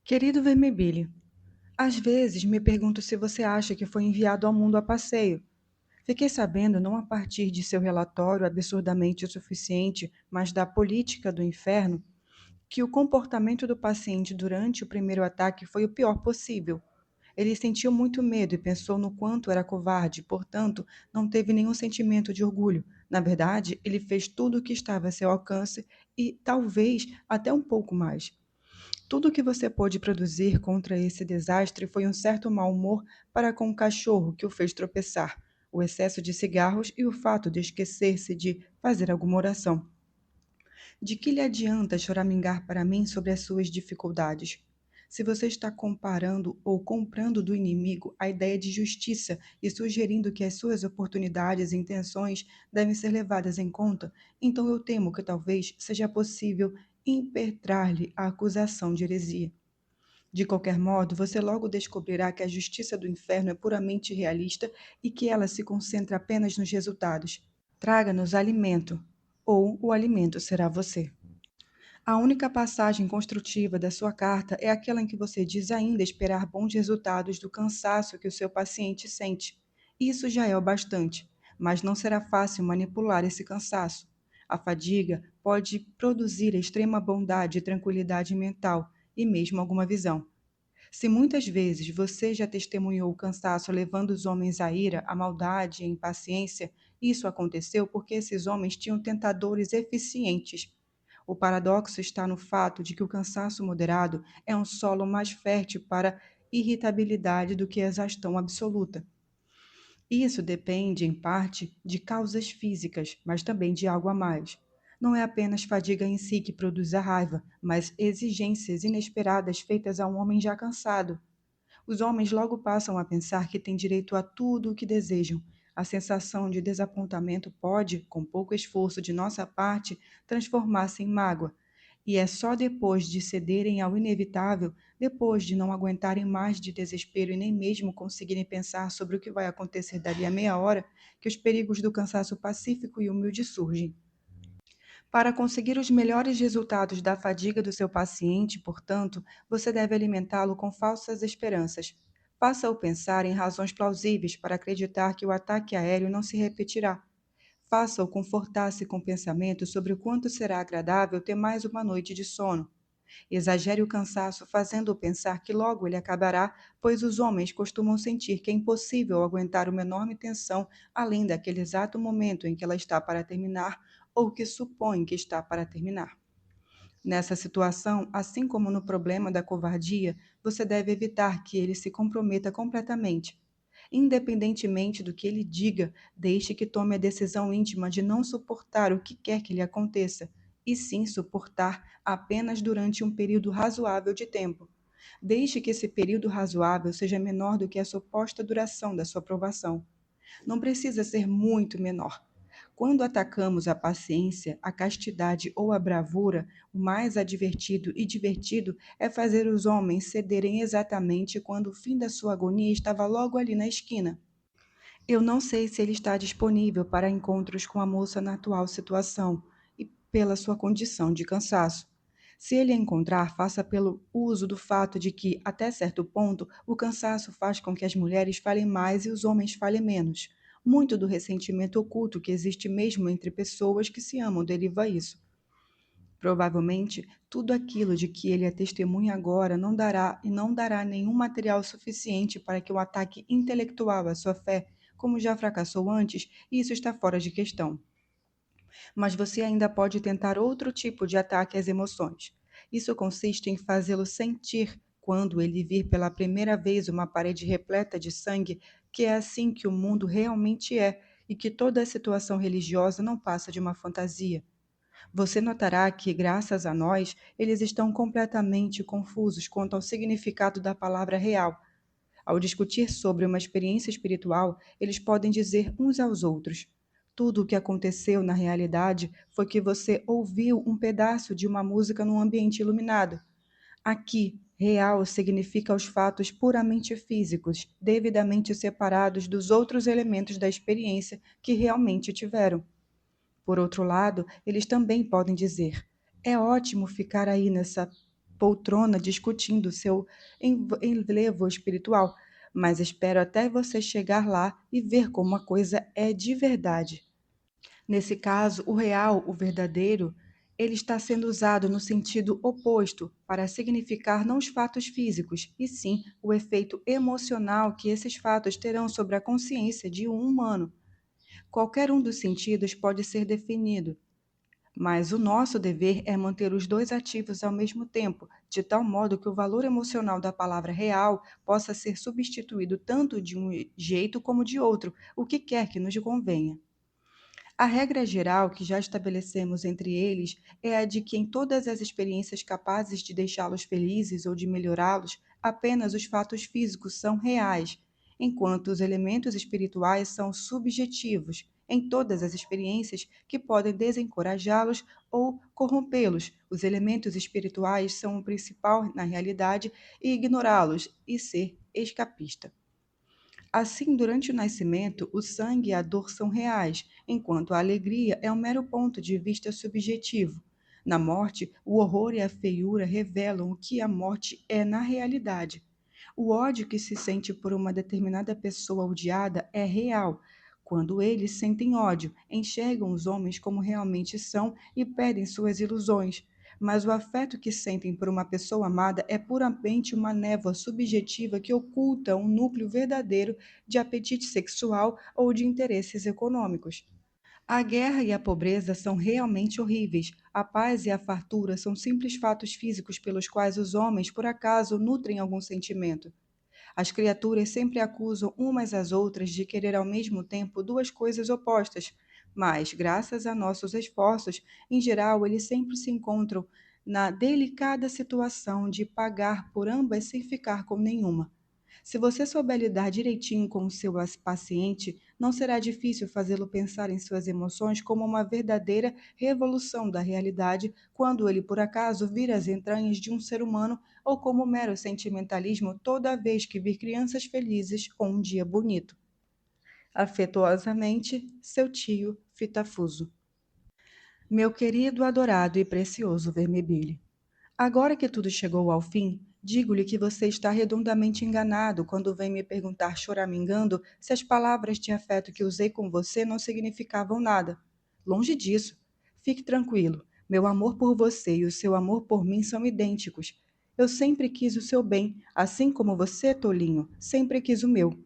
Querido Vermibile, às vezes me pergunto se você acha que foi enviado ao mundo a passeio. Fiquei sabendo, não a partir de seu relatório absurdamente suficiente, mas da política do inferno, que o comportamento do paciente durante o primeiro ataque foi o pior possível. Ele sentiu muito medo e pensou no quanto era covarde, portanto, não teve nenhum sentimento de orgulho. Na verdade, ele fez tudo o que estava a seu alcance e, talvez, até um pouco mais. Tudo o que você pôde produzir contra esse desastre foi um certo mau humor para com o cachorro que o fez tropeçar, o excesso de cigarros e o fato de esquecer-se de fazer alguma oração. De que lhe adianta choramingar para mim sobre as suas dificuldades? Se você está comparando ou comprando do inimigo a ideia de justiça e sugerindo que as suas oportunidades e intenções devem ser levadas em conta, então eu temo que talvez seja possível impetrar-lhe a acusação de heresia. De qualquer modo, você logo descobrirá que a justiça do inferno é puramente realista e que ela se concentra apenas nos resultados. Traga-nos alimento, ou o alimento será você. A única passagem construtiva da sua carta é aquela em que você diz ainda esperar bons resultados do cansaço que o seu paciente sente. Isso já é o bastante, mas não será fácil manipular esse cansaço. A fadiga pode produzir extrema bondade e tranquilidade mental, e mesmo alguma visão. Se muitas vezes você já testemunhou o cansaço levando os homens à ira, à maldade e à impaciência, isso aconteceu porque esses homens tinham tentadores eficientes. O paradoxo está no fato de que o cansaço moderado é um solo mais fértil para irritabilidade do que a exaustão absoluta. Isso depende, em parte, de causas físicas, mas também de algo a mais. Não é apenas fadiga em si que produz a raiva, mas exigências inesperadas feitas a um homem já cansado. Os homens logo passam a pensar que têm direito a tudo o que desejam. A sensação de desapontamento pode, com pouco esforço de nossa parte, transformar-se em mágoa. E é só depois de cederem ao inevitável, depois de não aguentarem mais de desespero e nem mesmo conseguirem pensar sobre o que vai acontecer dali a meia hora, que os perigos do cansaço pacífico e humilde surgem. Para conseguir os melhores resultados da fadiga do seu paciente, portanto, você deve alimentá-lo com falsas esperanças. Faça-o pensar em razões plausíveis para acreditar que o ataque aéreo não se repetirá. Faça-o confortar-se com pensamentos sobre o quanto será agradável ter mais uma noite de sono. Exagere o cansaço, fazendo-o pensar que logo ele acabará, pois os homens costumam sentir que é impossível aguentar uma enorme tensão além daquele exato momento em que ela está para terminar ou que supõe que está para terminar. Nessa situação, assim como no problema da covardia, você deve evitar que ele se comprometa completamente. Independentemente do que ele diga, deixe que tome a decisão íntima de não suportar o que quer que lhe aconteça, e sim suportar apenas durante um período razoável de tempo. Deixe que esse período razoável seja menor do que a suposta duração da sua provação. Não precisa ser muito menor. Quando atacamos a paciência, a castidade ou a bravura, o mais advertido e divertido é fazer os homens cederem exatamente quando o fim da sua agonia estava logo ali na esquina. Eu não sei se ele está disponível para encontros com a moça na atual situação e pela sua condição de cansaço. Se ele a encontrar, faça pelo uso do fato de que, até certo ponto, o cansaço faz com que as mulheres falem mais e os homens falem menos. Muito do ressentimento oculto que existe mesmo entre pessoas que se amam deriva isso. Provavelmente, tudo aquilo de que ele é testemunha agora não dará nenhum material suficiente para que o ataque intelectual à sua fé, como já fracassou antes, e isso está fora de questão. Mas você ainda pode tentar outro tipo de ataque às emoções. Isso consiste em fazê-lo sentir, quando ele vir pela primeira vez uma parede repleta de sangue, que é assim que o mundo realmente é e que toda a situação religiosa não passa de uma fantasia. Você notará que, graças a nós, eles estão completamente confusos quanto ao significado da palavra real. Ao discutir sobre uma experiência espiritual, eles podem dizer uns aos outros: tudo o que aconteceu na realidade foi que você ouviu um pedaço de uma música num ambiente iluminado. Aqui, real significa os fatos puramente físicos, devidamente separados dos outros elementos da experiência que realmente tiveram. Por outro lado, eles também podem dizer: é ótimo ficar aí nessa poltrona discutindo seu enlevo espiritual, mas espero até você chegar lá e ver como a coisa é de verdade. Nesse caso, o real, o verdadeiro, ele está sendo usado no sentido oposto para significar não os fatos físicos, e sim o efeito emocional que esses fatos terão sobre a consciência de um humano. Qualquer um dos sentidos pode ser definido, mas o nosso dever é manter os dois ativos ao mesmo tempo, de tal modo que o valor emocional da palavra real possa ser substituído tanto de um jeito como de outro, o que quer que nos convenha. A regra geral que já estabelecemos entre eles é a de que em todas as experiências capazes de deixá-los felizes ou de melhorá-los, apenas os fatos físicos são reais, enquanto os elementos espirituais são subjetivos. Em todas as experiências que podem desencorajá-los ou corrompê-los, os elementos espirituais são o principal na realidade e ignorá-los e ser escapista. Assim, durante o nascimento, o sangue e a dor são reais, enquanto a alegria é um mero ponto de vista subjetivo. Na morte, o horror e a feiura revelam o que a morte é na realidade. O ódio que se sente por uma determinada pessoa odiada é real. Quando eles sentem ódio, enxergam os homens como realmente são e perdem suas ilusões. Mas o afeto que sentem por uma pessoa amada é puramente uma névoa subjetiva que oculta um núcleo verdadeiro de apetite sexual ou de interesses econômicos. A guerra e a pobreza são realmente horríveis. A paz e a fartura são simples fatos físicos pelos quais os homens, por acaso, nutrem algum sentimento. As criaturas sempre acusam umas às outras de querer ao mesmo tempo duas coisas opostas, mas, graças a nossos esforços, em geral, eles sempre se encontram na delicada situação de pagar por ambas sem ficar com nenhuma. Se você souber lidar direitinho com o seu paciente, não será difícil fazê-lo pensar em suas emoções como uma verdadeira revolução da realidade quando ele por acaso vir as entranhas de um ser humano ou como mero sentimentalismo toda vez que vir crianças felizes ou um dia bonito. Afetuosamente, seu tio Fitafuso. Meu querido, adorado e precioso Vermibile. Agora que tudo chegou ao fim, digo-lhe que você está redondamente enganado quando vem me perguntar choramingando se as palavras de afeto que usei com você não significavam nada. Longe disso. Fique tranquilo. Meu amor por você e o seu amor por mim são idênticos. Eu sempre quis o seu bem, assim como você, tolinho, sempre quis o meu.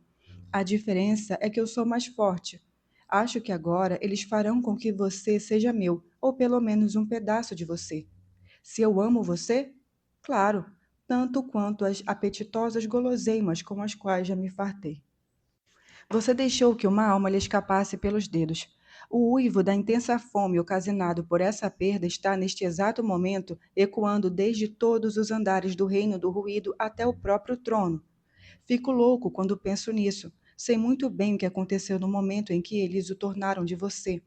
A diferença é que eu sou mais forte. Acho que agora eles farão com que você seja meu, ou pelo menos um pedaço de você. Se eu amo você? Claro, tanto quanto as apetitosas guloseimas com as quais já me fartei. Você deixou que uma alma lhe escapasse pelos dedos. O uivo da intensa fome ocasionado por essa perda está, neste exato momento, ecoando desde todos os andares do reino do ruído até o próprio trono. Fico louco quando penso nisso. Sei muito bem o que aconteceu no momento em que eles o tornaram de você.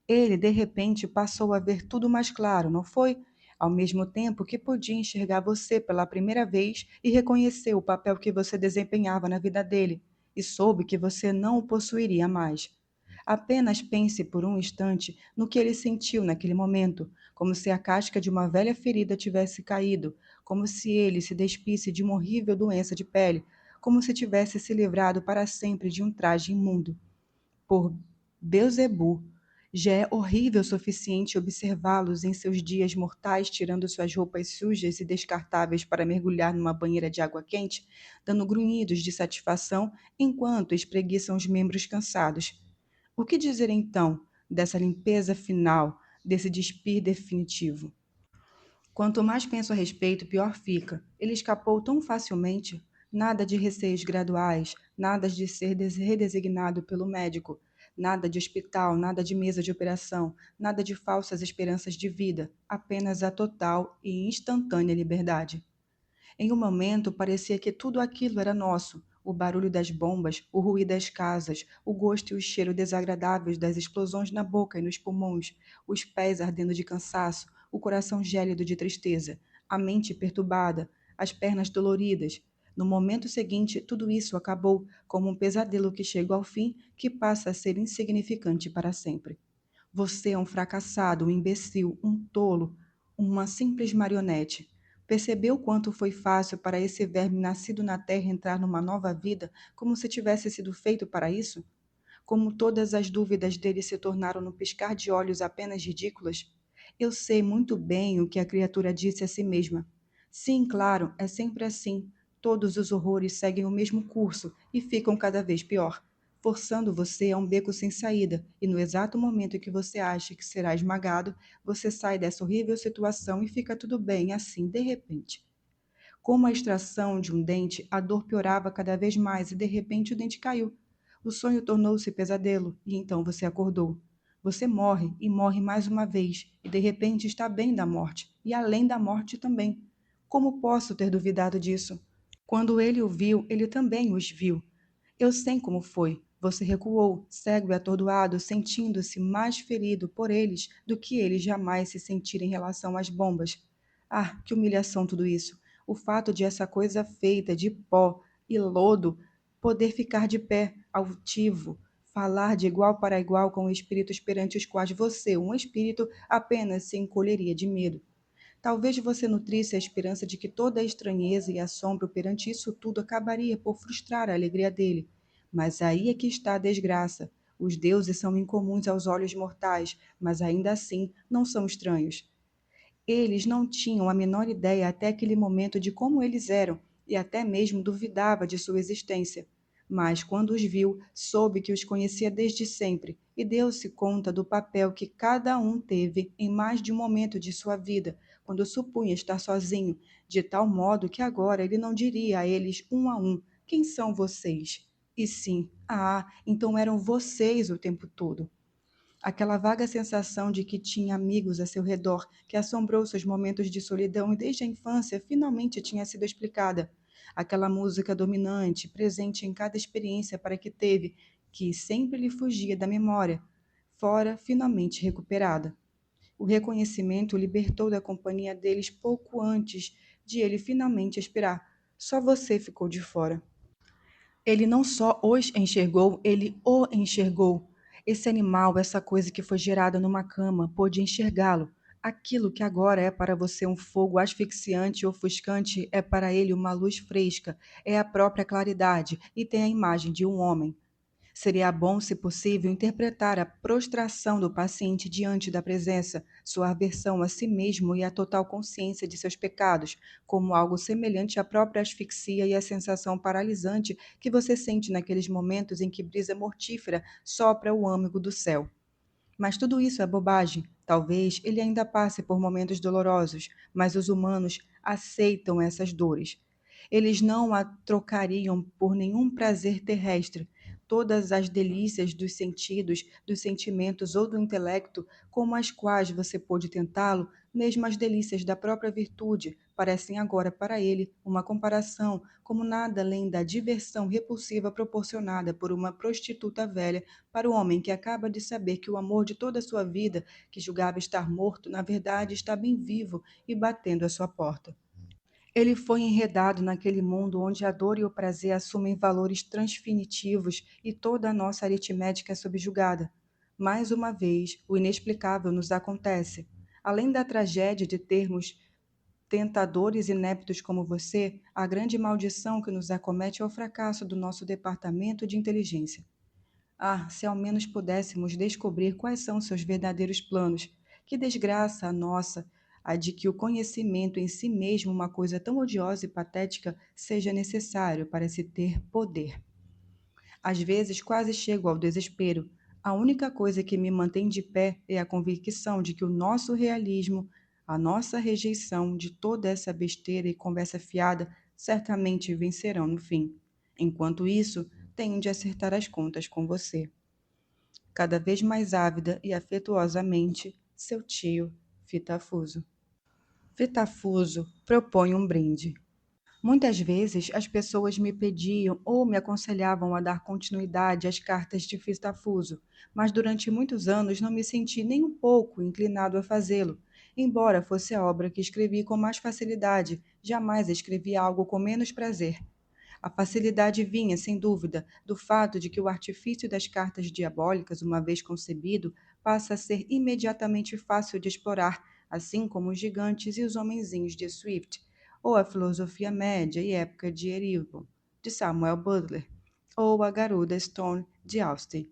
Ele, de repente, passou a ver tudo mais claro, não foi? Ao mesmo tempo que podia enxergar você pela primeira vez e reconhecer o papel que você desempenhava na vida dele, e soube que você não o possuiria mais. Apenas pense por um instante no que ele sentiu naquele momento, como se a casca de uma velha ferida tivesse caído, como se ele se despisse de uma horrível doença de pele, como se tivesse se livrado para sempre de um traje imundo. Por Beelzebub, já é horrível o suficiente observá-los em seus dias mortais tirando suas roupas sujas e descartáveis para mergulhar numa banheira de água quente, dando grunhidos de satisfação enquanto espreguiçam os membros cansados. O que dizer então dessa limpeza final, desse despir definitivo? Quanto mais penso a respeito, pior fica. Ele escapou tão facilmente. Nada de receios graduais, nada de ser redesignado pelo médico, nada de hospital, nada de mesa de operação, nada de falsas esperanças de vida, apenas a total e instantânea liberdade. Em um momento, parecia que tudo aquilo era nosso. O barulho das bombas, o ruído das casas, o gosto e o cheiro desagradáveis das explosões na boca e nos pulmões, os pés ardendo de cansaço, o coração gélido de tristeza, a mente perturbada, as pernas doloridas. No momento seguinte, tudo isso acabou, como um pesadelo que chega ao fim, que passa a ser insignificante para sempre. Você é um fracassado, um imbecil, um tolo, uma simples marionete. Percebeu quanto foi fácil para esse verme nascido na terra entrar numa nova vida, como se tivesse sido feito para isso? Como todas as dúvidas dele se tornaram no piscar de olhos apenas ridículas? Eu sei muito bem o que a criatura disse a si mesma. Sim, claro, é sempre assim. Todos os horrores seguem o mesmo curso e ficam cada vez pior, forçando você a um beco sem saída, e no exato momento em que você acha que será esmagado, você sai dessa horrível situação e fica tudo bem, assim, de repente. Como a extração de um dente, a dor piorava cada vez mais e de repente o dente caiu. O sonho tornou-se pesadelo e então você acordou. Você morre e morre mais uma vez e de repente está bem da morte e além da morte também. Como posso ter duvidado disso? Quando ele o viu, ele também os viu. Eu sei como foi. Você recuou, cego e atordoado, sentindo-se mais ferido por eles do que eles jamais se sentiram em relação às bombas. Ah, que humilhação tudo isso! O fato de essa coisa feita de pó e lodo poder ficar de pé, altivo, falar de igual para igual com espíritos perante os quais você, um espírito, apenas se encolheria de medo. Talvez você nutrisse a esperança de que toda a estranheza e assombro perante isso tudo acabaria por frustrar a alegria dele. Mas aí é que está a desgraça. Os deuses são incomuns aos olhos mortais, mas ainda assim não são estranhos. Eles não tinham a menor ideia até aquele momento de como eles eram, e até mesmo duvidava de sua existência. Mas, quando os viu, soube que os conhecia desde sempre, e deu-se conta do papel que cada um teve em mais de um momento de sua vida, quando supunha estar sozinho, de tal modo que agora ele não diria a eles um a um: quem são vocês? E sim, então eram vocês o tempo todo. Aquela vaga sensação de que tinha amigos a seu redor, que assombrou seus momentos de solidão e desde a infância finalmente tinha sido explicada. Aquela música dominante, presente em cada experiência para que teve, que sempre lhe fugia da memória, fora finalmente recuperada. O reconhecimento o libertou da companhia deles pouco antes de ele finalmente expirar. Só você ficou de fora. Ele não só os enxergou, ele o enxergou. Esse animal, essa coisa que foi gerada numa cama, pôde enxergá-lo. Aquilo que agora é para você um fogo asfixiante e ofuscante é para ele uma luz fresca, é a própria claridade e tem a imagem de um homem. Seria bom, se possível, interpretar a prostração do paciente diante da presença, sua aversão a si mesmo e a total consciência de seus pecados, como algo semelhante à própria asfixia e à sensação paralisante que você sente naqueles momentos em que brisa mortífera sopra o âmago do céu. Mas tudo isso é bobagem. Talvez ele ainda passe por momentos dolorosos, mas os humanos aceitam essas dores. Eles não a trocariam por nenhum prazer terrestre. Todas as delícias dos sentidos, dos sentimentos ou do intelecto, como as quais você pôde tentá-lo, mesmo as delícias da própria virtude, parecem agora para ele uma comparação, como nada além da diversão repulsiva proporcionada por uma prostituta velha para o homem que acaba de saber que o amor de toda a sua vida, que julgava estar morto, na verdade está bem vivo e batendo à sua porta. Ele foi enredado naquele mundo onde a dor e o prazer assumem valores transfinitivos e toda a nossa aritmética é subjugada. Mais uma vez, o inexplicável nos acontece. Além da tragédia de termos tentadores ineptos como você, a grande maldição que nos acomete é o fracasso do nosso departamento de inteligência. Ah, se ao menos pudéssemos descobrir quais são seus verdadeiros planos. Que desgraça a nossa, a de que o conhecimento em si mesmo, uma coisa tão odiosa e patética, seja necessário para se ter poder. Às vezes quase chego ao desespero. A única coisa que me mantém de pé é a convicção de que o nosso realismo, a nossa rejeição de toda essa besteira e conversa fiada, certamente vencerão no fim. Enquanto isso, tenho de acertar as contas com você. Cada vez mais ávida e afetuosamente, seu tio, Fitafuso. Fitafuso propõe um brinde. Muitas vezes as pessoas me pediam ou me aconselhavam a dar continuidade às cartas de Fitafuso, mas durante muitos anos não me senti nem um pouco inclinado a fazê-lo. Embora fosse a obra que escrevi com mais facilidade, jamais escrevi algo com menos prazer. A facilidade vinha, sem dúvida, do fato de que o artifício das cartas diabólicas, uma vez concebido, passa a ser imediatamente fácil de explorar, assim como os gigantes e os homenzinhos de Swift. ou A Filosofia Média e Época de Erewhon, de Samuel Butler, ou A Garuda Stone, de Austen.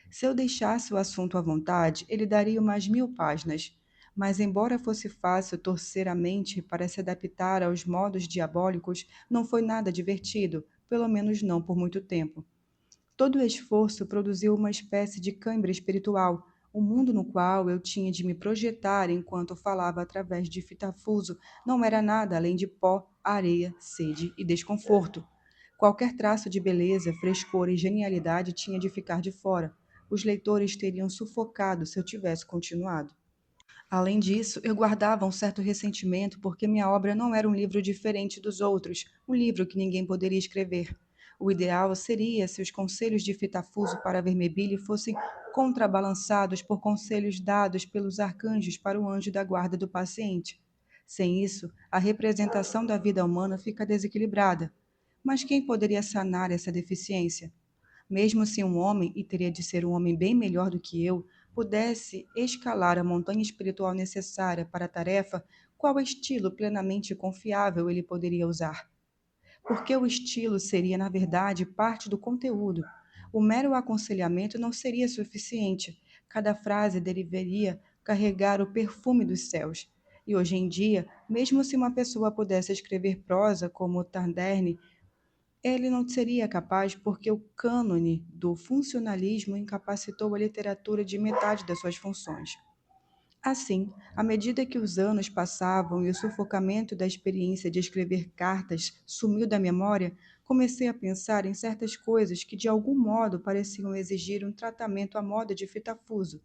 Se eu deixasse o assunto à vontade, ele daria umas 1000 páginas. Mas, embora fosse fácil torcer a mente para se adaptar aos modos diabólicos, não foi nada divertido, pelo menos não por muito tempo. Todo o esforço produziu uma espécie de cãibra espiritual, o mundo no qual eu tinha de me projetar enquanto falava através de fitafuso não era nada além de pó, areia, sede e desconforto. Qualquer traço de beleza, frescor e genialidade tinha de ficar de fora. Os leitores teriam sufocado se eu tivesse continuado. Além disso, eu guardava um certo ressentimento porque minha obra não era um livro diferente dos outros, um livro que ninguém poderia escrever. O ideal seria se os conselhos de Fitafuso para Vermebile fossem contrabalançados por conselhos dados pelos arcanjos para o anjo da guarda do paciente. Sem isso, a representação da vida humana fica desequilibrada. Mas quem poderia sanar essa deficiência? Mesmo se um homem, e teria de ser um homem bem melhor do que eu, pudesse escalar a montanha espiritual necessária para a tarefa, qual estilo plenamente confiável ele poderia usar? Porque o estilo seria, na verdade, parte do conteúdo. O mero aconselhamento não seria suficiente. Cada frase deveria carregar o perfume dos céus. E hoje em dia, mesmo se uma pessoa pudesse escrever prosa como Tarderne, ele não seria capaz porque o cânone do funcionalismo incapacitou a literatura de metade das suas funções. Assim, à medida que os anos passavam e o sufocamento da experiência de escrever cartas sumiu da memória, comecei a pensar em certas coisas que de algum modo pareciam exigir um tratamento à moda de fitafuso.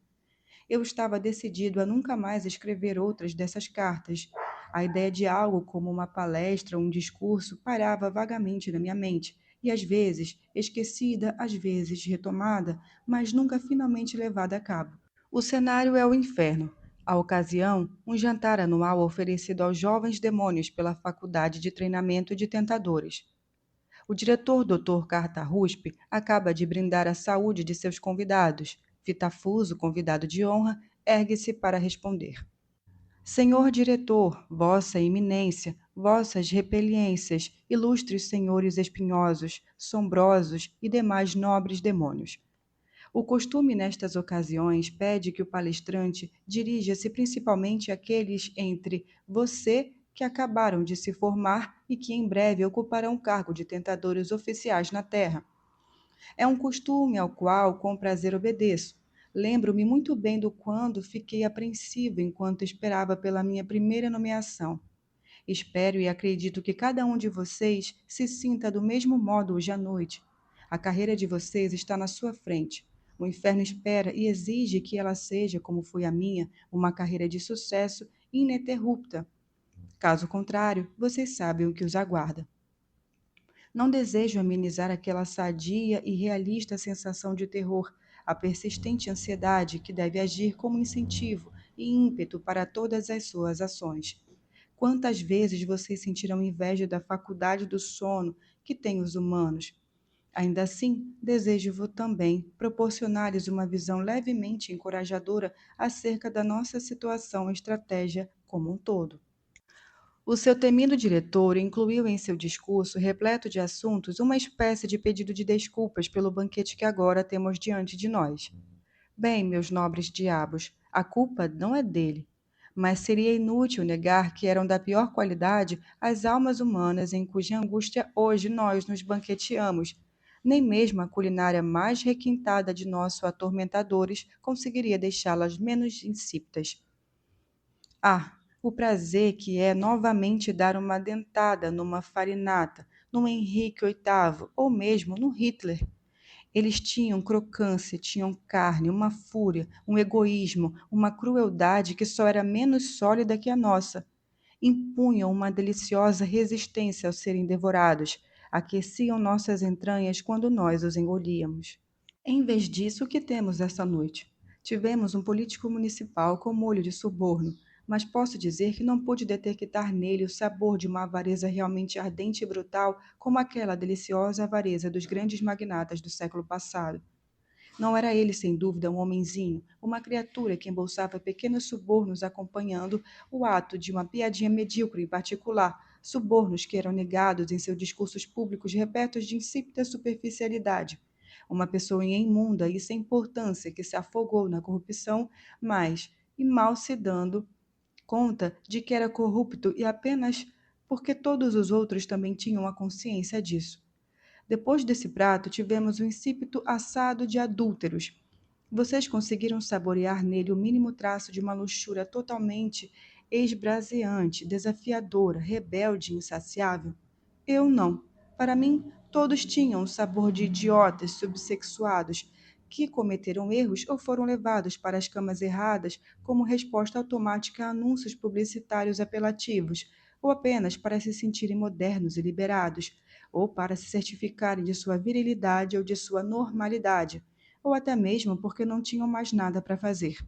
Eu estava decidido a nunca mais escrever outras dessas cartas. A ideia de algo como uma palestra ou um discurso pairava vagamente na minha mente, e às vezes esquecida, às vezes retomada, mas nunca finalmente levada a cabo. O cenário é o inferno. A ocasião, um jantar anual oferecido aos jovens demônios pela Faculdade de Treinamento de Tentadores. O diretor Dr. Carta-Ruspe acaba de brindar a saúde de seus convidados. Fitafuso, convidado de honra, ergue-se para responder. Senhor diretor, Vossa Eminência, Vossas Repeliências, ilustres senhores espinhosos, sombrosos e demais nobres demônios. O costume nestas ocasiões pede que o palestrante dirija-se principalmente àqueles entre você que acabaram de se formar e que em breve ocuparão o cargo de tentadores oficiais na Terra. É um costume ao qual com prazer obedeço. Lembro-me muito bem do quando fiquei apreensivo enquanto esperava pela minha primeira nomeação. Espero e acredito que cada um de vocês se sinta do mesmo modo hoje à noite. A carreira de vocês está na sua frente. O inferno espera e exige que ela seja, como foi a minha, uma carreira de sucesso ininterrupta. Caso contrário, vocês sabem o que os aguarda. Não desejo amenizar aquela sadia e realista sensação de terror, a persistente ansiedade que deve agir como incentivo e ímpeto para todas as suas ações. Quantas vezes vocês sentiram inveja da faculdade do sono que têm os humanos? Ainda assim, desejo também proporcionar-lhes uma visão levemente encorajadora acerca da nossa situação e estratégia como um todo. O seu temido diretor incluiu em seu discurso, repleto de assuntos, uma espécie de pedido de desculpas pelo banquete que agora temos diante de nós. Bem, meus nobres diabos, a culpa não é dele. Mas seria inútil negar que eram da pior qualidade as almas humanas em cuja angústia hoje nós nos banqueteamos. Nem mesmo a culinária mais requintada de nossos atormentadores conseguiria deixá-las menos insípidas. Ah, o prazer que é novamente dar uma dentada numa farinata, num Henrique VIII ou mesmo no Hitler. Eles tinham crocância, tinham carne, uma fúria, um egoísmo, uma crueldade que só era menos sólida que a nossa. Impunham uma deliciosa resistência ao serem devorados, aqueciam nossas entranhas quando nós os engolíamos. Em vez disso, o que temos esta noite? Tivemos um político municipal com molho de suborno, mas posso dizer que não pude detectar nele o sabor de uma avareza realmente ardente e brutal como aquela deliciosa avareza dos grandes magnatas do século passado. Não era ele, sem dúvida, um homenzinho, uma criatura que embolsava pequenos subornos acompanhando o ato de uma piadinha medíocre em particular, subornos que eram negados em seus discursos públicos repletos de insípida superficialidade. Uma pessoa imunda e sem importância que se afogou na corrupção, mas, e mal se dando conta de que era corrupto e apenas porque todos os outros também tinham a consciência disso. Depois desse prato, tivemos o insípido assado de adúlteros. Vocês conseguiram saborear nele o mínimo traço de uma luxúria totalmente esbraseante, desafiadora, rebelde e insaciável? Eu não. Para mim, todos tinham o sabor de idiotas subsexuados que cometeram erros ou foram levados para as camas erradas como resposta automática a anúncios publicitários apelativos, ou apenas para se sentirem modernos e liberados, ou para se certificarem de sua virilidade ou de sua normalidade, ou até mesmo porque não tinham mais nada para fazer.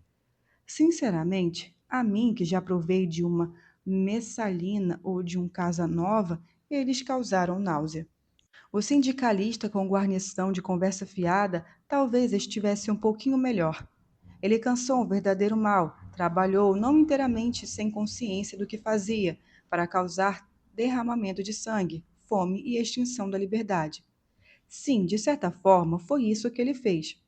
Sinceramente, a mim, que já provei de uma messalina ou de um casa nova, eles causaram náusea. O sindicalista com guarnição de conversa fiada talvez estivesse um pouquinho melhor. Ele cansou um verdadeiro mal, trabalhou não inteiramente sem consciência do que fazia, para causar derramamento de sangue, fome e extinção da liberdade. Sim, de certa forma, foi isso que ele fez.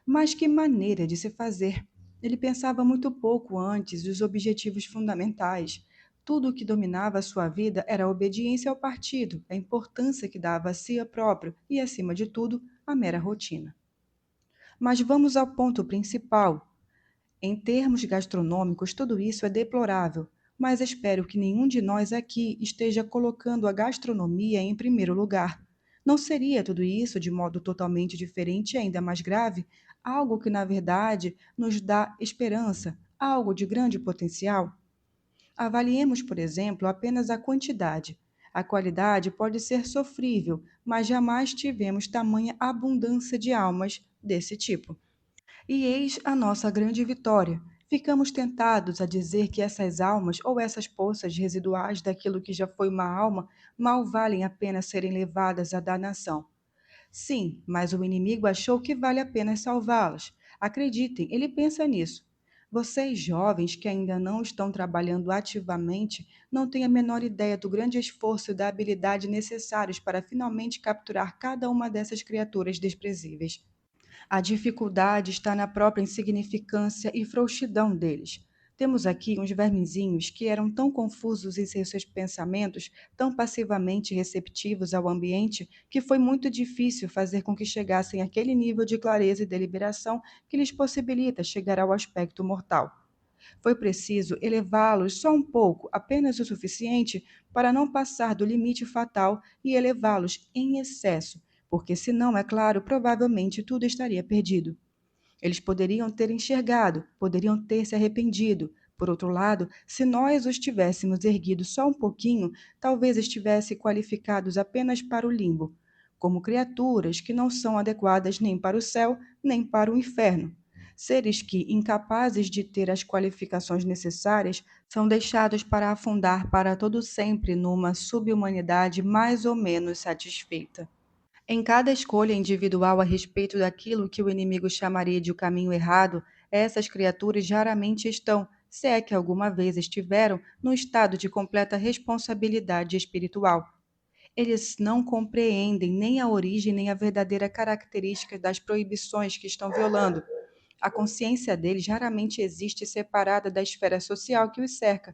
Mas que maneira de se fazer! Ele pensava muito pouco antes dos objetivos fundamentais. Tudo o que dominava a sua vida era a obediência ao partido, a importância que dava a si próprio e, acima de tudo, a mera rotina. Mas vamos ao ponto principal. Em termos gastronômicos, tudo isso é deplorável, mas espero que nenhum de nós aqui esteja colocando a gastronomia em primeiro lugar. Não seria tudo isso de modo totalmente diferente e ainda mais grave? Algo que, na verdade, nos dá esperança, algo de grande potencial? Avaliemos, por exemplo, apenas a quantidade. A qualidade pode ser sofrível, mas jamais tivemos tamanha abundância de almas desse tipo. E eis a nossa grande vitória. Ficamos tentados a dizer que essas almas ou essas poças residuais daquilo que já foi uma alma mal valem a pena serem levadas à danação. Sim, mas o inimigo achou que vale a pena salvá-las. Acreditem, ele pensa nisso. Vocês, jovens que ainda não estão trabalhando ativamente, não têm a menor ideia do grande esforço e da habilidade necessários para finalmente capturar cada uma dessas criaturas desprezíveis. A dificuldade está na própria insignificância e frouxidão deles. Temos aqui uns vermezinhos que eram tão confusos em seus pensamentos, tão passivamente receptivos ao ambiente, que foi muito difícil fazer com que chegassem àquele nível de clareza e deliberação que lhes possibilita chegar ao aspecto mortal. Foi preciso elevá-los só um pouco, apenas o suficiente para não passar do limite fatal e elevá-los em excesso, porque senão, é claro, provavelmente tudo estaria perdido. Eles poderiam ter enxergado, poderiam ter se arrependido. Por outro lado, se nós os tivéssemos erguido só um pouquinho, talvez estivessem qualificados apenas para o limbo, como criaturas que não são adequadas nem para o céu, nem para o inferno. Seres que, incapazes de ter as qualificações necessárias, são deixados para afundar para todo sempre numa subhumanidade mais ou menos satisfeita. Em cada escolha individual a respeito daquilo que o inimigo chamaria de o caminho errado, essas criaturas raramente estão, se é que alguma vez estiveram, num estado de completa responsabilidade espiritual. Eles não compreendem nem a origem nem a verdadeira característica das proibições que estão violando. A consciência deles raramente existe separada da esfera social que os cerca.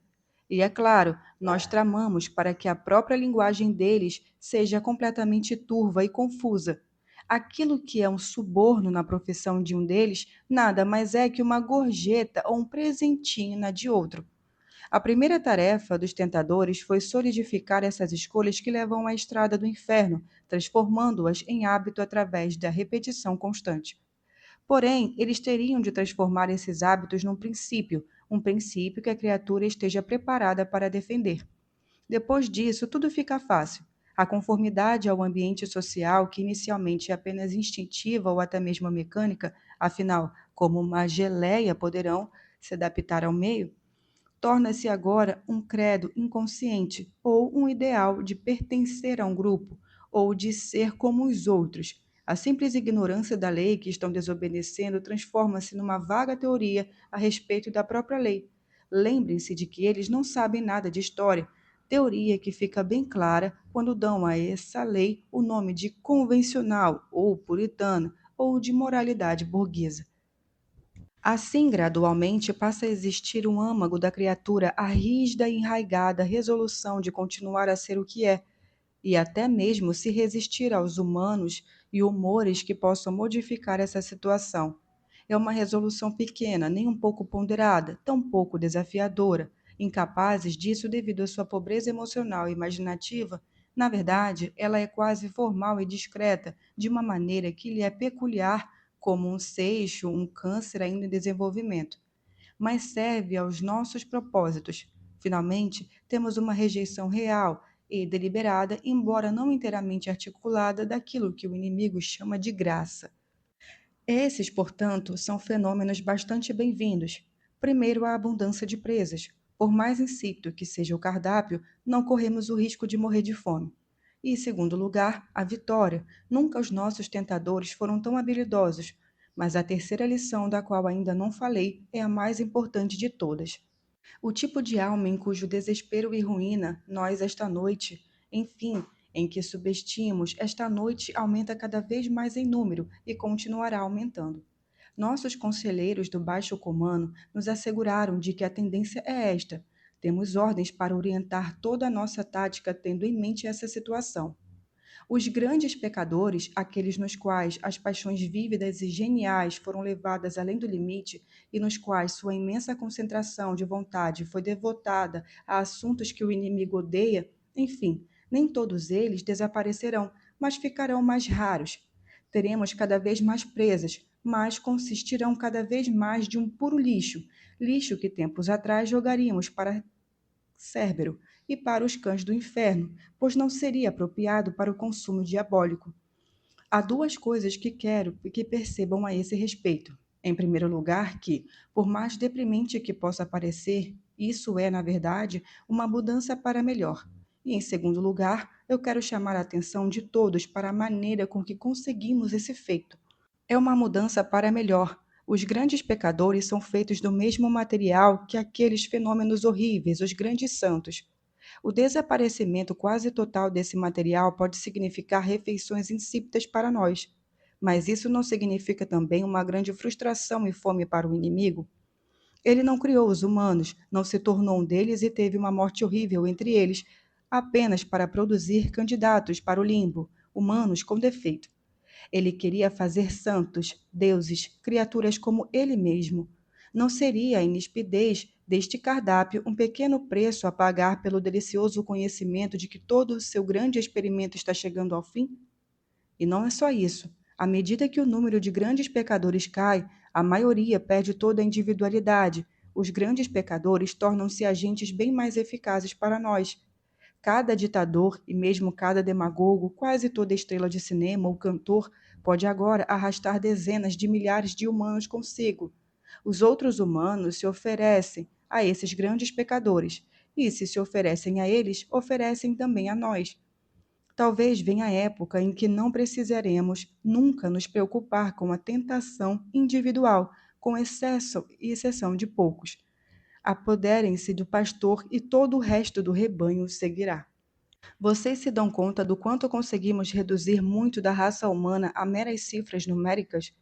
E é claro, nós tramamos para que a própria linguagem deles seja completamente turva e confusa. Aquilo que é um suborno na profissão de um deles nada mais é que uma gorjeta ou um presentinho na de outro. A primeira tarefa dos tentadores foi solidificar essas escolhas que levam à estrada do inferno, transformando-as em hábito através da repetição constante. Porém, eles teriam de transformar esses hábitos num princípio, um princípio que a criatura esteja preparada para defender. Depois disso, tudo fica fácil. A conformidade ao ambiente social, que inicialmente é apenas instintiva ou até mesmo mecânica, afinal, como uma geleia poderão se adaptar ao meio, torna-se agora um credo inconsciente ou um ideal de pertencer a um grupo ou de ser como os outros. A simples ignorância da lei que estão desobedecendo transforma-se numa vaga teoria a respeito da própria lei. Lembrem-se de que eles não sabem nada de história, teoria que fica bem clara quando dão a essa lei o nome de convencional ou puritana ou de moralidade burguesa. Assim, gradualmente, passa a existir um âmago da criatura a rígida e enraigada resolução de continuar a ser o que é, e até mesmo se resistir aos humanos e humores que possam modificar essa situação. É uma resolução pequena, nem um pouco ponderada, tampouco desafiadora, incapazes disso devido à sua pobreza emocional e imaginativa. Na verdade, ela é quase formal e discreta, de uma maneira que lhe é peculiar, como um seixo, um câncer ainda em desenvolvimento, mas serve aos nossos propósitos. Finalmente, temos uma rejeição real e deliberada, embora não inteiramente articulada, daquilo que o inimigo chama de graça. Esses, portanto, são fenômenos bastante bem-vindos. Primeiro, a abundância de presas. Por mais insípido que seja o cardápio, não corremos o risco de morrer de fome. E, em segundo lugar, a vitória. Nunca os nossos tentadores foram tão habilidosos. Mas a terceira lição, da qual ainda não falei, é a mais importante de todas. O tipo de alma em cujo desespero e ruína nós esta noite, enfim, em que subestimos, esta noite aumenta cada vez mais em número e continuará aumentando. Nossos conselheiros do baixo comando nos asseguraram de que a tendência é esta. Temos ordens para orientar toda a nossa tática tendo em mente essa situação. Os grandes pecadores, aqueles nos quais as paixões vívidas e geniais foram levadas além do limite e nos quais sua imensa concentração de vontade foi devotada a assuntos que o inimigo odeia, enfim, nem todos eles desaparecerão, mas ficarão mais raros. Teremos cada vez mais presas, mas consistirão cada vez mais de um puro lixo, lixo que tempos atrás jogaríamos para Cérbero e para os cães do inferno, pois não seria apropriado para o consumo diabólico. Há duas coisas que quero que percebam a esse respeito. Em primeiro lugar, que, por mais deprimente que possa parecer, isso é, na verdade, uma mudança para melhor. E, em segundo lugar, eu quero chamar a atenção de todos para a maneira com que conseguimos esse feito. É uma mudança para melhor. Os grandes pecadores são feitos do mesmo material que aqueles fenômenos horríveis, os grandes santos. O desaparecimento quase total desse material pode significar refeições insípidas para nós. Mas isso não significa também uma grande frustração e fome para o inimigo? Ele não criou os humanos, não se tornou um deles e teve uma morte horrível entre eles, apenas para produzir candidatos para o limbo, humanos com defeito. Ele queria fazer santos, deuses, criaturas como ele mesmo. Não seria a inispidez deste cardápio um pequeno preço a pagar pelo delicioso conhecimento de que todo o seu grande experimento está chegando ao fim? E não é só isso. À medida que o número de grandes pecadores cai, a maioria perde toda a individualidade. Os grandes pecadores tornam-se agentes bem mais eficazes para nós. Cada ditador e mesmo cada demagogo, quase toda estrela de cinema ou cantor, pode agora arrastar dezenas de milhares de humanos consigo. Os outros humanos se oferecem a esses grandes pecadores, e se oferecem a eles, oferecem também a nós. Talvez venha a época em que não precisaremos nunca nos preocupar com a tentação individual, com excesso e exceção de poucos. Apoderem-se do pastor e todo o resto do rebanho o seguirá. Vocês se dão conta do quanto conseguimos reduzir muito da raça humana a meras cifras numéricas?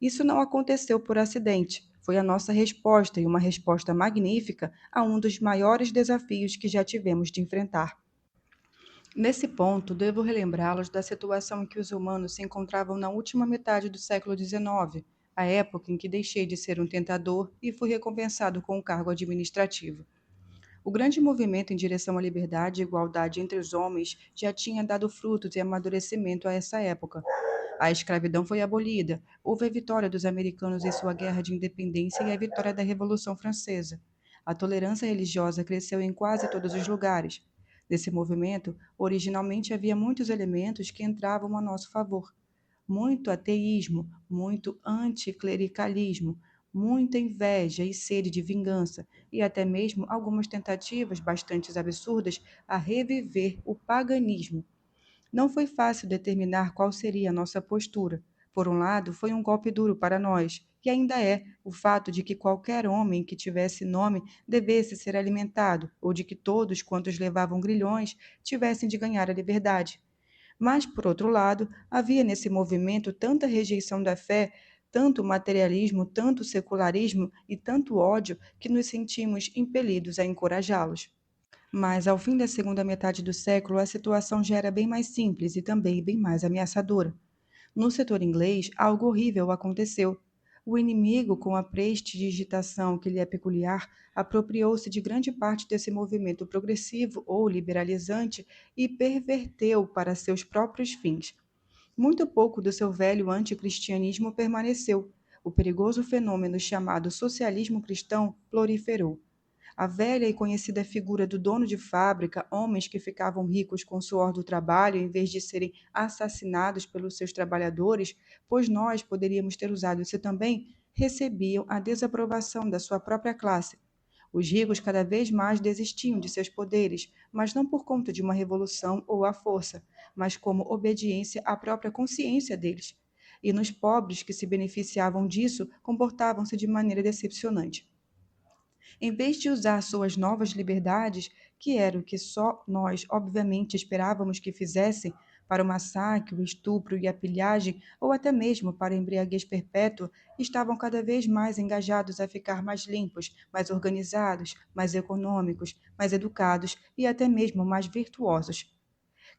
Isso não aconteceu por acidente. Foi a nossa resposta, e uma resposta magnífica, a um dos maiores desafios que já tivemos de enfrentar. Nesse ponto, devo relembrá-los da situação em que os humanos se encontravam na última metade do século XIX, a época em que deixei de ser um tentador e fui recompensado com o cargo administrativo. O grande movimento em direção à liberdade e igualdade entre os homens já tinha dado frutos e amadurecimento a essa época. A escravidão foi abolida, houve a vitória dos americanos em sua guerra de independência e a vitória da Revolução Francesa. A tolerância religiosa cresceu em quase todos os lugares. Nesse movimento, originalmente havia muitos elementos que entravam a nosso favor. Muito ateísmo, muito anticlericalismo, muita inveja e sede de vingança, e até mesmo algumas tentativas bastante absurdas a reviver o paganismo. Não foi fácil determinar qual seria a nossa postura. Por um lado, foi um golpe duro para nós, que ainda é o fato de que qualquer homem que tivesse nome devesse ser alimentado, ou de que todos quantos levavam grilhões tivessem de ganhar a liberdade. Mas, por outro lado, havia nesse movimento tanta rejeição da fé, tanto materialismo, tanto secularismo e tanto ódio que nos sentimos impelidos a encorajá-los. Mas, ao fim da segunda metade do século, a situação já era bem mais simples e também bem mais ameaçadora. No setor inglês, algo horrível aconteceu. O inimigo, com a prestidigitação que lhe é peculiar, apropriou-se de grande parte desse movimento progressivo ou liberalizante e perverteu para seus próprios fins. Muito pouco do seu velho anticristianismo permaneceu. O perigoso fenômeno chamado socialismo cristão proliferou. A velha e conhecida figura do dono de fábrica, homens que ficavam ricos com o suor do trabalho em vez de serem assassinados pelos seus trabalhadores, pois nós poderíamos ter usado isso também, recebiam a desaprovação da sua própria classe. Os ricos cada vez mais desistiam de seus poderes, mas não por conta de uma revolução ou à força, mas como obediência à própria consciência deles. E nos pobres que se beneficiavam disso, comportavam-se de maneira decepcionante. Em vez de usar suas novas liberdades, que era o que só nós, obviamente, esperávamos que fizessem, para o massacre, o estupro e a pilhagem, ou até mesmo para a embriaguez perpétua, estavam cada vez mais engajados a ficar mais limpos, mais organizados, mais econômicos, mais educados e até mesmo mais virtuosos.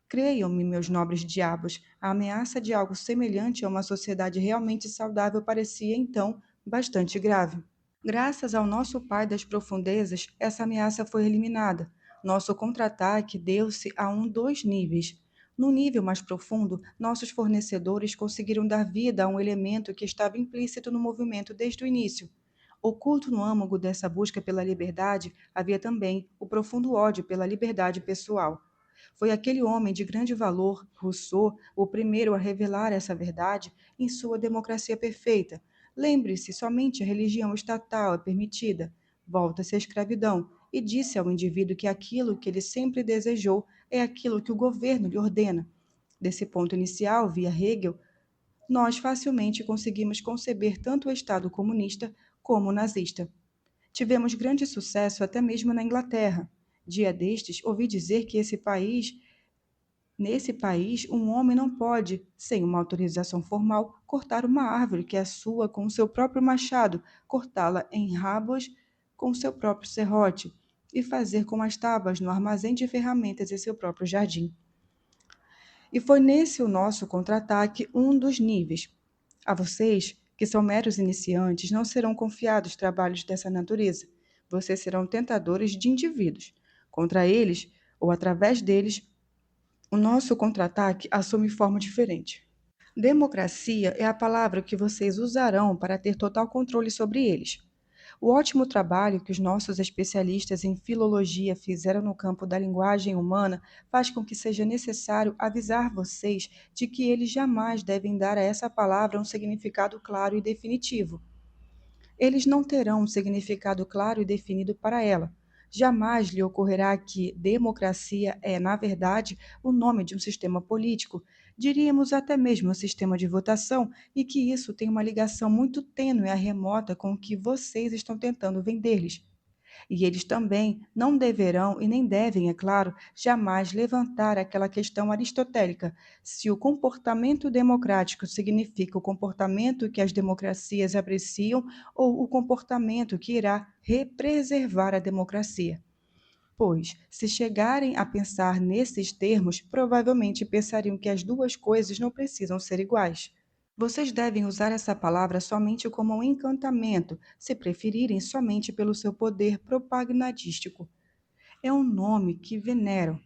Creiam-me, meus nobres diabos, a ameaça de algo semelhante a uma sociedade realmente saudável parecia, então, bastante grave. Graças ao nosso Pai das profundezas, essa ameaça foi eliminada. Nosso contra-ataque deu-se a dois níveis. No nível mais profundo, nossos fornecedores conseguiram dar vida a um elemento que estava implícito no movimento desde o início. Oculto no âmago dessa busca pela liberdade, havia também o profundo ódio pela liberdade pessoal. Foi aquele homem de grande valor, Rousseau, o primeiro a revelar essa verdade em sua Democracia Perfeita. Lembre-se, somente a religião estatal é permitida. Volta-se à escravidão e disse ao indivíduo que aquilo que ele sempre desejou é aquilo que o governo lhe ordena. Desse ponto inicial, via Hegel, nós facilmente conseguimos conceber tanto o Estado comunista como o nazista. Tivemos grande sucesso até mesmo na Inglaterra. Dia destes, ouvi dizer que nesse país, um homem não pode, sem uma autorização formal, cortar uma árvore que é sua com o seu próprio machado, cortá-la em rabos com o seu próprio serrote e fazer com as tábuas no armazém de ferramentas em seu próprio jardim. E foi nesse o nosso contra-ataque um dos níveis. A vocês, que são meros iniciantes, não serão confiados trabalhos dessa natureza. Vocês serão tentadores de indivíduos. Contra eles, ou através deles, o nosso contra-ataque assume forma diferente. Democracia é a palavra que vocês usarão para ter total controle sobre eles. O ótimo trabalho que os nossos especialistas em filologia fizeram no campo da linguagem humana faz com que seja necessário avisar vocês de que eles jamais devem dar a essa palavra um significado claro e definitivo. Eles não terão um significado claro e definido para ela. Jamais lhe ocorrerá que democracia é, na verdade, o nome de um sistema político, diríamos até mesmo um sistema de votação, e que isso tem uma ligação muito tênue e remota com o que vocês estão tentando vender-lhes. E eles também não deverão e nem devem, é claro, jamais levantar aquela questão aristotélica: se o comportamento democrático significa o comportamento que as democracias apreciam ou o comportamento que irá represervar a democracia. Pois, se chegarem a pensar nesses termos, provavelmente pensariam que as duas coisas não precisam ser iguais. Vocês devem usar essa palavra somente como um encantamento, se preferirem somente pelo seu poder propagandístico. É um nome que veneram.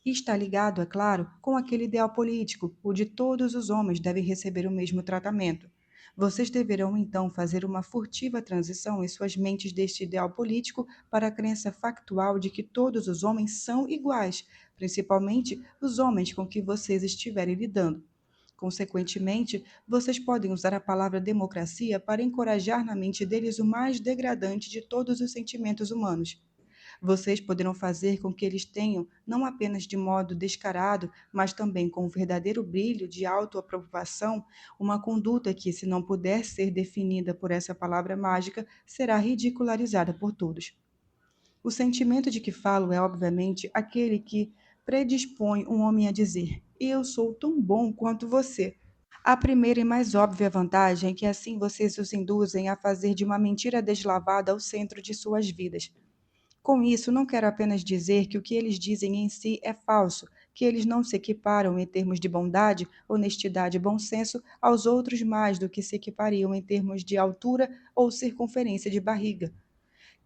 E está ligado, é claro, com aquele ideal político, o de todos os homens devem receber o mesmo tratamento. Vocês deverão então fazer uma furtiva transição em suas mentes deste ideal político para a crença factual de que todos os homens são iguais, principalmente os homens com que vocês estiverem lidando. Consequentemente, vocês podem usar a palavra democracia para encorajar na mente deles o mais degradante de todos os sentimentos humanos. Vocês poderão fazer com que eles tenham, não apenas de modo descarado, mas também com um verdadeiro brilho de autoaprovação, uma conduta que, se não puder ser definida por essa palavra mágica, será ridicularizada por todos. O sentimento de que falo é, obviamente, aquele que predispõe um homem a dizer: Eu sou tão bom quanto você. A primeira e mais óbvia vantagem é que assim vocês os induzem a fazer de uma mentira deslavada o centro de suas vidas. Com isso, não quero apenas dizer que o que eles dizem em si é falso, que eles não se equiparam em termos de bondade, honestidade e bom senso aos outros mais do que se equipariam em termos de altura ou circunferência de barriga.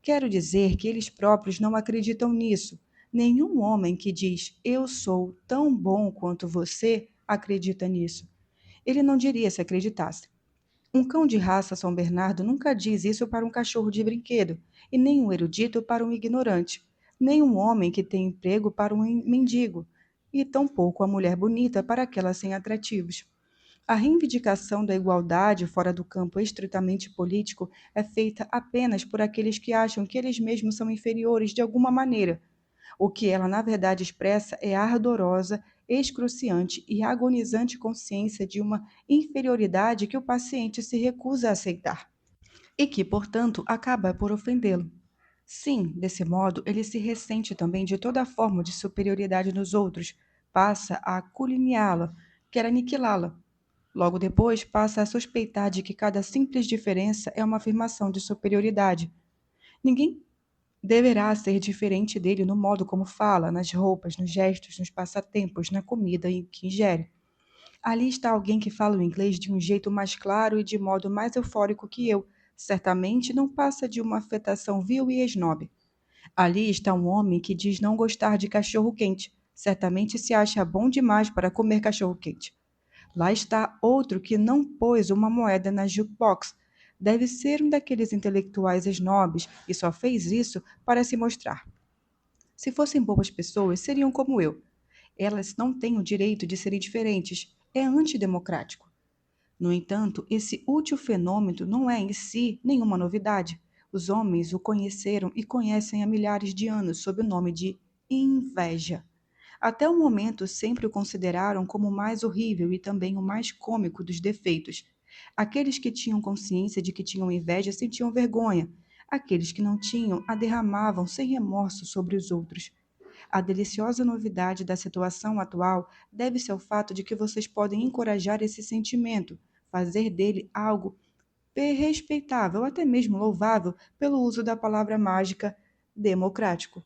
Quero dizer que eles próprios não acreditam nisso. Nenhum homem que diz eu sou tão bom quanto você acredita nisso. Ele não diria se acreditasse. Um cão de raça São Bernardo nunca diz isso para um cachorro de brinquedo, e nem um erudito para um ignorante, nem um homem que tem emprego para um mendigo, e tampouco a mulher bonita para aquela sem atrativos. A reivindicação da igualdade fora do campo estritamente político é feita apenas por aqueles que acham que eles mesmos são inferiores de alguma maneira. O que ela, na verdade, expressa é a ardorosa, excruciante e agonizante consciência de uma inferioridade que o paciente se recusa a aceitar e que, portanto, acaba por ofendê-lo. Sim, desse modo, ele se ressente também de toda forma de superioridade nos outros, passa a caluniá-la, quer aniquilá-la. Logo depois, passa a suspeitar de que cada simples diferença é uma afirmação de superioridade. Ninguém deverá ser diferente dele no modo como fala, nas roupas, nos gestos, nos passatempos, na comida que ingere. Ali está alguém que fala o inglês de um jeito mais claro e de modo mais eufórico que eu. Certamente não passa de uma afetação vil e esnobe. Ali está um homem que diz não gostar de cachorro-quente. Certamente se acha bom demais para comer cachorro-quente. Lá está outro que não pôs uma moeda na jukebox. Deve ser um daqueles intelectuais snobs e só fez isso para se mostrar. Se fossem boas pessoas, seriam como eu. Elas não têm o direito de serem diferentes. É antidemocrático. No entanto, esse útil fenômeno não é em si nenhuma novidade. Os homens o conheceram e conhecem há milhares de anos sob o nome de inveja. Até o momento, sempre o consideraram como o mais horrível e também o mais cômico dos defeitos. Aqueles que tinham consciência de que tinham inveja sentiam vergonha. Aqueles que não tinham a derramavam sem remorso sobre os outros. A deliciosa novidade da situação atual deve-se ao fato de que vocês podem encorajar esse sentimento, fazer dele algo respeitável, até mesmo louvável, pelo uso da palavra mágica democrático.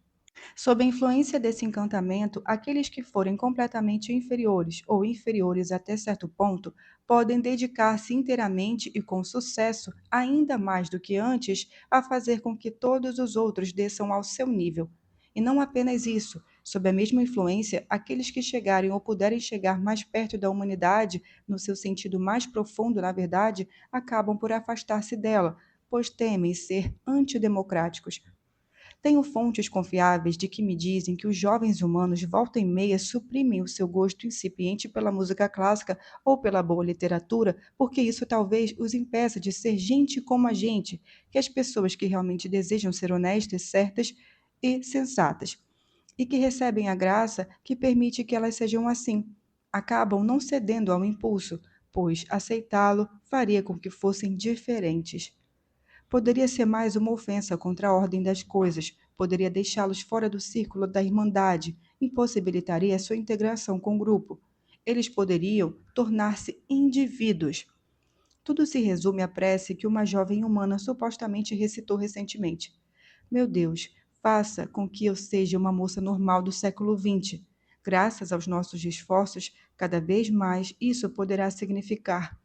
Sob a influência desse encantamento, aqueles que forem completamente inferiores ou inferiores até certo ponto podem dedicar-se inteiramente e com sucesso, ainda mais do que antes, a fazer com que todos os outros desçam ao seu nível. E não apenas isso, sob a mesma influência, aqueles que chegarem ou puderem chegar mais perto da humanidade, no seu sentido mais profundo, na verdade, acabam por afastar-se dela, pois temem ser antidemocráticos. Tenho fontes confiáveis de que me dizem que os jovens humanos volta e meia suprimem o seu gosto incipiente pela música clássica ou pela boa literatura, porque isso talvez os impeça de ser gente como a gente, que as pessoas que realmente desejam ser honestas, certas e sensatas, e que recebem a graça que permite que elas sejam assim. Acabam não cedendo ao impulso, pois aceitá-lo faria com que fossem diferentes. Poderia ser mais uma ofensa contra a ordem das coisas, poderia deixá-los fora do círculo da irmandade, impossibilitaria sua integração com o grupo. Eles poderiam tornar-se indivíduos. Tudo se resume à prece que uma jovem humana supostamente recitou recentemente. Meu Deus, faça com que eu seja uma moça normal do século XX. Graças aos nossos esforços, cada vez mais isso poderá significar.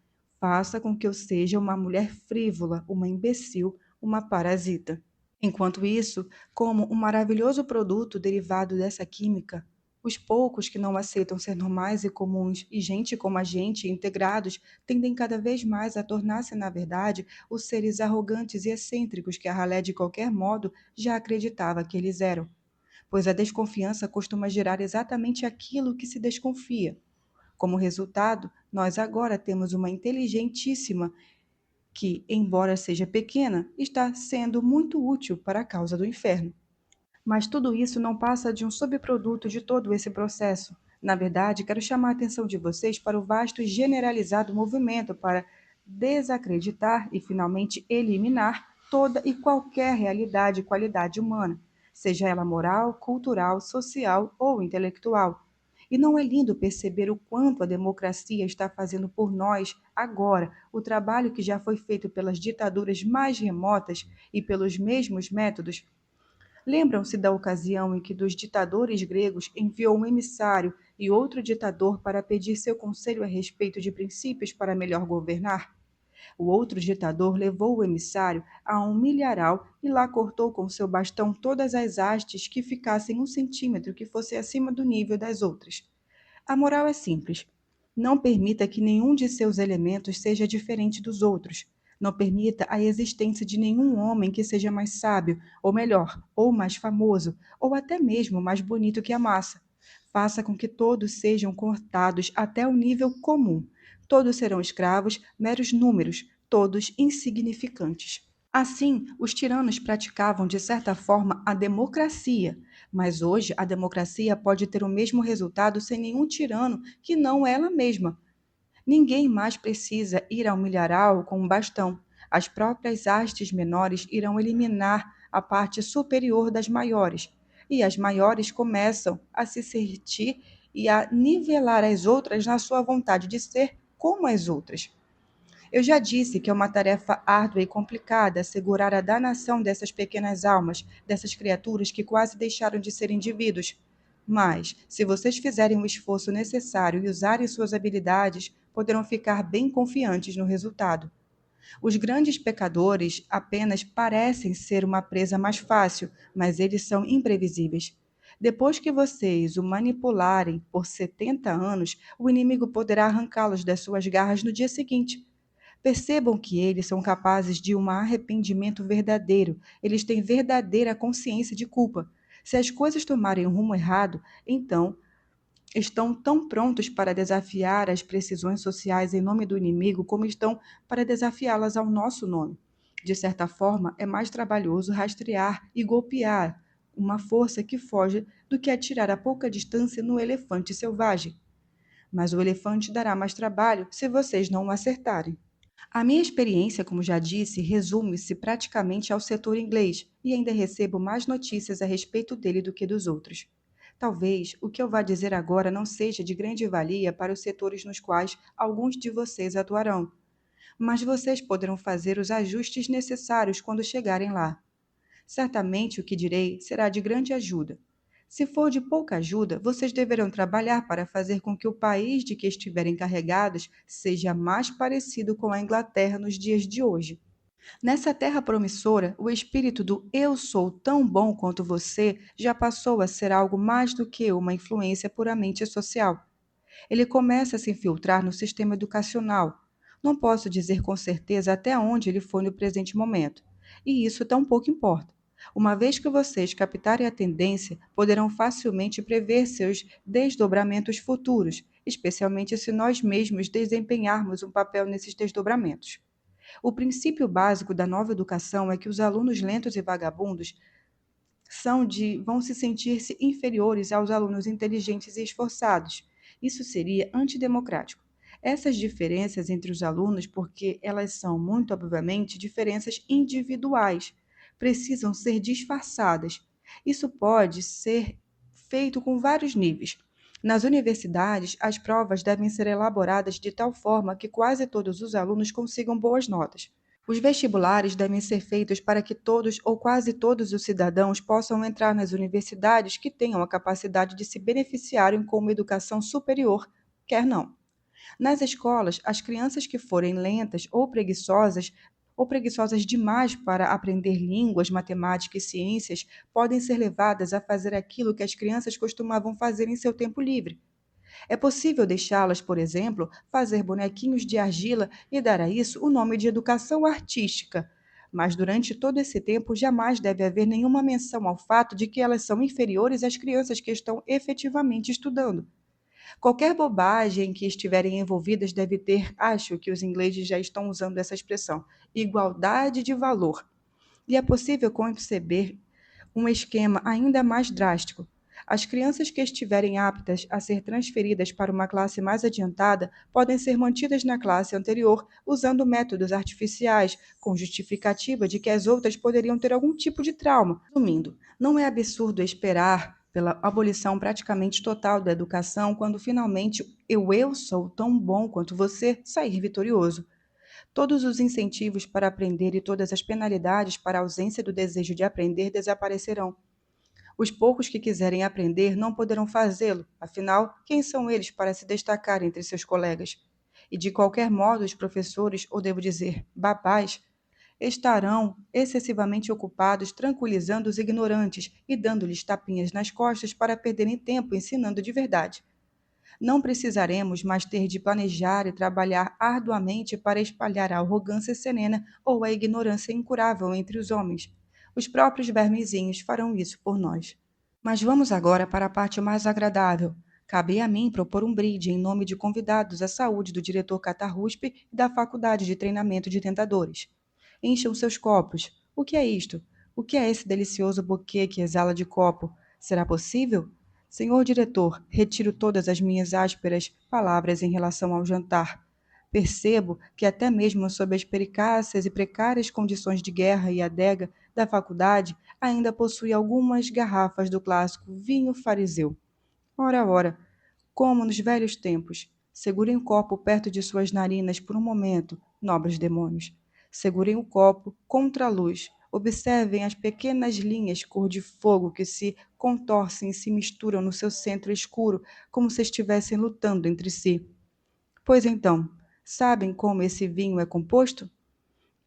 Faça com que eu seja uma mulher frívola, uma imbecil, uma parasita. Enquanto isso, como um maravilhoso produto derivado dessa química, os poucos que não aceitam ser normais e comuns e gente como a gente, integrados, tendem cada vez mais a tornar-se, na verdade, os seres arrogantes e excêntricos que a ralé de qualquer modo já acreditava que eles eram. Pois a desconfiança costuma gerar exatamente aquilo que se desconfia. Como resultado, nós agora temos uma inteligentíssima que, embora seja pequena, está sendo muito útil para a causa do inferno. Mas tudo isso não passa de um subproduto de todo esse processo. Na verdade, quero chamar a atenção de vocês para o vasto e generalizado movimento para desacreditar e finalmente eliminar toda e qualquer realidade e qualidade humana, seja ela moral, cultural, social ou intelectual. E não é lindo perceber o quanto a democracia está fazendo por nós agora o trabalho que já foi feito pelas ditaduras mais remotas e pelos mesmos métodos? Lembram-se da ocasião em que dos ditadores gregos enviou um emissário e outro ditador para pedir seu conselho a respeito de princípios para melhor governar? O outro ditador levou o emissário a um milharal e lá cortou com seu bastão todas as hastes que ficassem 1 centímetro que fosse acima do nível das outras. A moral é simples. Não permita que nenhum de seus elementos seja diferente dos outros. Não permita a existência de nenhum homem que seja mais sábio, ou melhor, ou mais famoso, ou até mesmo mais bonito que a massa. Faça com que todos sejam cortados até o nível comum. Todos serão escravos, meros números, todos insignificantes. Assim, os tiranos praticavam, de certa forma, a democracia, mas hoje a democracia pode ter o mesmo resultado sem nenhum tirano que não ela mesma. Ninguém mais precisa ir ao milharal com um bastão. As próprias hastes menores irão eliminar a parte superior das maiores, e as maiores começam a se sentir e a nivelar as outras na sua vontade de ser como as outras. Eu já disse que é uma tarefa árdua e complicada segurar a danação dessas pequenas almas, dessas criaturas que quase deixaram de ser indivíduos. Mas, se vocês fizerem o esforço necessário e usarem suas habilidades, poderão ficar bem confiantes no resultado. Os grandes pecadores apenas parecem ser uma presa mais fácil, mas eles são imprevisíveis. Depois que vocês o manipularem por 70 anos, o inimigo poderá arrancá-los das suas garras no dia seguinte. Percebam que eles são capazes de um arrependimento verdadeiro, eles têm verdadeira consciência de culpa. Se as coisas tomarem um rumo errado, então estão tão prontos para desafiar as precisões sociais em nome do inimigo como estão para desafiá-las ao nosso nome. De certa forma, é mais trabalhoso rastrear e golpear uma força que foge do que atirar a pouca distância no elefante selvagem. Mas o elefante dará mais trabalho se vocês não o acertarem. A minha experiência, como já disse, resume-se praticamente ao setor inglês e ainda recebo mais notícias a respeito dele do que dos outros. Talvez o que eu vá dizer agora não seja de grande valia para os setores nos quais alguns de vocês atuarão, mas vocês poderão fazer os ajustes necessários quando chegarem lá. Certamente o que direi será de grande ajuda. Se for de pouca ajuda, vocês deverão trabalhar para fazer com que o país de que estiverem encarregados seja mais parecido com a Inglaterra nos dias de hoje. Nessa terra promissora, o espírito do eu sou tão bom quanto você já passou a ser algo mais do que uma influência puramente social. Ele começa a se infiltrar no sistema educacional. Não posso dizer com certeza até onde ele foi no presente momento. E isso tão pouco importa. Uma vez que vocês captarem a tendência, poderão facilmente prever seus desdobramentos futuros, especialmente se nós mesmos desempenharmos um papel nesses desdobramentos. O princípio básico da nova educação é que os alunos lentos e vagabundos vão se sentir-se inferiores aos alunos inteligentes e esforçados. Isso seria antidemocrático. Essas diferenças entre os alunos, porque elas são, muito obviamente, diferenças individuais, precisam ser disfarçadas. Isso pode ser feito com vários níveis. Nas universidades, as provas devem ser elaboradas de tal forma que quase todos os alunos consigam boas notas. Os vestibulares devem ser feitos para que todos ou quase todos os cidadãos possam entrar nas universidades que tenham a capacidade de se beneficiarem com uma educação superior, quer não. Nas escolas, as crianças que forem lentas ou preguiçosas demais para aprender línguas, matemática e ciências, podem ser levadas a fazer aquilo que as crianças costumavam fazer em seu tempo livre. É possível deixá-las, por exemplo, fazer bonequinhos de argila e dar a isso o nome de educação artística. Mas durante todo esse tempo jamais deve haver nenhuma menção ao fato de que elas são inferiores às crianças que estão efetivamente estudando. Qualquer bobagem que estiverem envolvidas deve ter, acho que os ingleses já estão usando essa expressão, igualdade de valor. E é possível conceber um esquema ainda mais drástico. As crianças que estiverem aptas a ser transferidas para uma classe mais adiantada podem ser mantidas na classe anterior usando métodos artificiais, com justificativa de que as outras poderiam ter algum tipo de trauma. Resumindo, não é absurdo esperar pela abolição praticamente total da educação quando finalmente eu sou tão bom quanto você sair vitorioso. Todos os incentivos para aprender e todas as penalidades para a ausência do desejo de aprender desaparecerão. Os poucos que quiserem aprender não poderão fazê-lo, afinal, quem são eles para se destacar entre seus colegas? E de qualquer modo, os professores, ou devo dizer, babás, estarão excessivamente ocupados tranquilizando os ignorantes e dando-lhes tapinhas nas costas para perderem tempo ensinando de verdade. Não precisaremos mais ter de planejar e trabalhar arduamente para espalhar a arrogância serena ou a ignorância incurável entre os homens. Os próprios vermezinhos farão isso por nós. Mas vamos agora para a parte mais agradável. Cabe a mim propor um brinde em nome de convidados à saúde do diretor Catarruspe e da Faculdade de Treinamento de Tentadores. Encham seus copos. O que é isto? O que é esse delicioso buquê que exala de copo? Será possível? Senhor diretor, retiro todas as minhas ásperas palavras em relação ao jantar. Percebo que até mesmo sob as pericáceas e precárias condições de guerra e adega da faculdade, ainda possui algumas garrafas do clássico vinho fariseu. Ora, ora, como nos velhos tempos. Segurem o copo perto de suas narinas por um momento, nobres demônios. Segurem o copo contra a luz. Observem as pequenas linhas cor de fogo que se contorcem e se misturam no seu centro escuro, como se estivessem lutando entre si. Pois então, sabem como esse vinho é composto?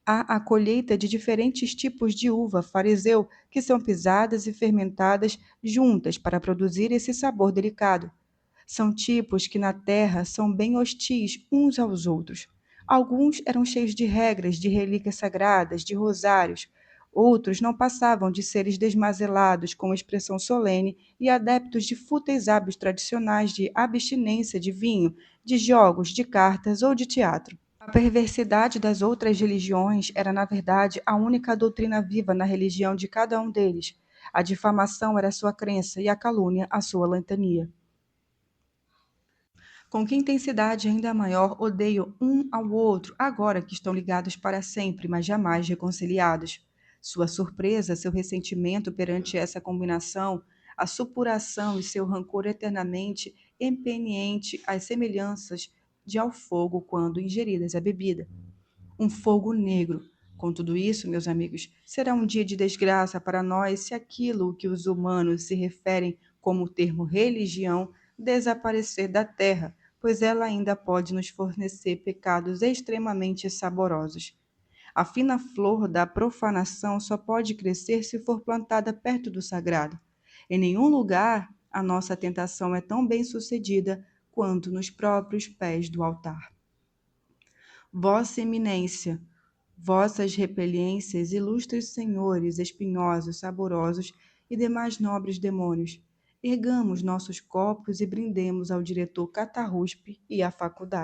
Há a colheita de diferentes tipos de uva fariseu que são pisadas e fermentadas juntas para produzir esse sabor delicado. São tipos que na terra são bem hostis uns aos outros. Alguns eram cheios de regras, de relíquias sagradas, de rosários. Outros não passavam de seres desmazelados com expressão solene e adeptos de fúteis hábitos tradicionais de abstinência de vinho, de jogos, de cartas ou de teatro. A perversidade das outras religiões era, na verdade, a única doutrina viva na religião de cada um deles. A difamação era a sua crença e a calúnia a sua lantania. Com que intensidade ainda maior odeiam um ao outro, agora que estão ligados para sempre, mas jamais reconciliados. Sua surpresa, seu ressentimento perante essa combinação, a supuração e seu rancor eternamente empeniente às semelhanças de ao fogo quando ingeridas a bebida. Um fogo negro. Com tudo isso, meus amigos, será um dia de desgraça para nós se aquilo que os humanos se referem como o termo religião desaparecer da terra, pois ela ainda pode nos fornecer pecados extremamente saborosos. A fina flor da profanação só pode crescer se for plantada perto do sagrado. Em nenhum lugar a nossa tentação é tão bem sucedida quanto nos próprios pés do altar. Vossa Eminência, vossas repelências, ilustres senhores, espinhosos, saborosos e demais nobres demônios, ergamos nossos copos e brindemos ao diretor Catarruspe e à faculdade.